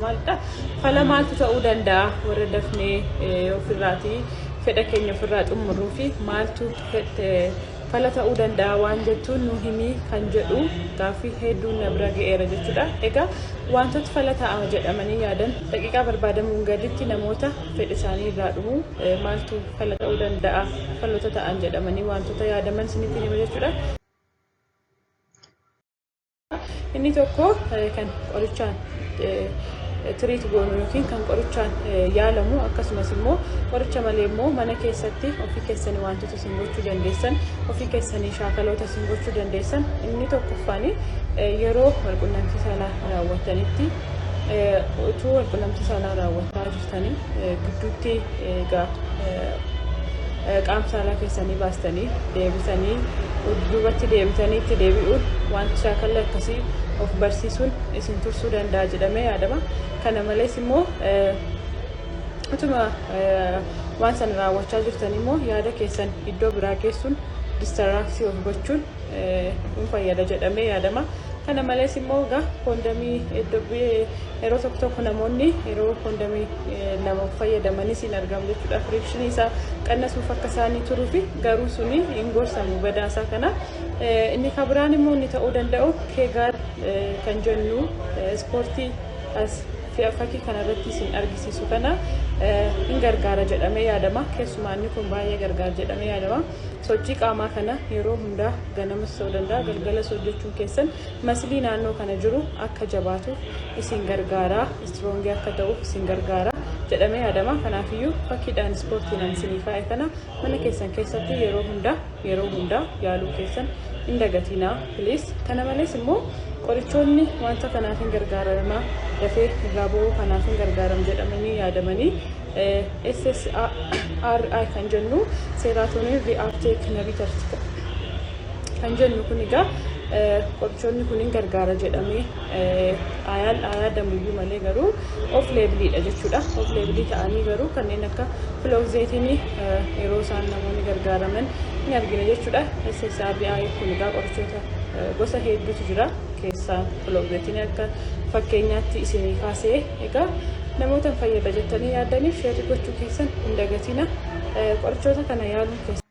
Maalidha fala maaltu ta'uu danda'a warra dafnee ofirraatii fedha keenya ofirraa xumuruu fi maaltu fala ta'uu danda'a waan jettuun nu himii kan jedhu gaaffii hedduun na bira ga'eera jechuudha. Egaa wantoota fala ta'a jedhamanii yaadan daqiiqaa barbaadamuun gaditti namoota fedha isaanii irraa dhumu maaltu fala ta'uu danda'a falota ta'an jedhamanii wantoota yaadaman isinitti hima jechuudha. Inni tokko kan qorichaan tiriit goonu yookiin kan qorichaan yaalamu akkasumas immoo qoricha malee immoo mana keessatti ofii keessanii wantoota isin gochuu dandeessan ofii keessanii shaakaloota isin gochuu dandeessan inni tokkoffaani yeroo walqunnamtii saalaa raawwatanitti utuu walqunnamtii saalaa raawwataa jirtanii gidduutti qaama saalaa keessanii baastanii deebisanii duubatti deebitanii itti deebi'uun wanti shaakala akkasii of barsiisuun isin tursuu danda'a jedhamee yaadama. Kana malees immoo utuma waan sana raawwachaa jirtan immoo yaada keessan iddoo biraa geessuun distaraksii of gochuun hin fayyada jedhamee yaadama. Kana malees immoo koondamii yeroo tokko namoonni yeroo koondamii lama fayyadamanis hin argamu jechuudha. Firikshinii isaa qannasuuf akka isaanii turuu fi garuu suni hin gorsamu badaasaa kana. Inni kan biraan immoo inni ta'uu danda'u keegaar kan jennu ispoortii fakkii kanarratti isin argisiisu kana hin gargaara jedhamee yaadama. Keessumaa inni kun baay'ee gargaara jedhamee yaadama. Sochii qaamaa kana yeroo hundaa ganamas ta'uu danda'a galgalas hojjechuun keessan maslii naannoo kana jiru akka jabaatuuf isin gargaara, istroongii akka ta'uuf isin gargaara jedhamee yaadama. Kanaafiyyuu fakkiidhaan ispoortiidhaan isinii kaa'e kana mana keessan keessatti yeroo hundaa yaaluu keessan hin dagatinaa please. Kana malees immoo qorichoonni wanta kanaaf hin gargaaramaa dafee irraa ba'uu kanaaf hin gargaaram jedhamanii yaadamanii SSRI kan jennu seeraatoniin reuptake inhibitor kan jennu kun egaa qorichoonni kun hin gargaara jedhamee yaadamuyyuu malee garuu of leebiliidha jechuudha. Of leebilii ta'anii garuu kanneen akka filooxeetinii yeroo isaan namoonni gargaaraman hin argina jechuudha. SSRI kun egaa qorichoota gosa hedduutu jira. Keessaa filooxeetinii akka fakkeenyaatti isinii kaasee egaa namoota fayyada jettanii yaadaniif sheerii gochuu keessan hin dagatina. Qorichoota kana yaaluun keessan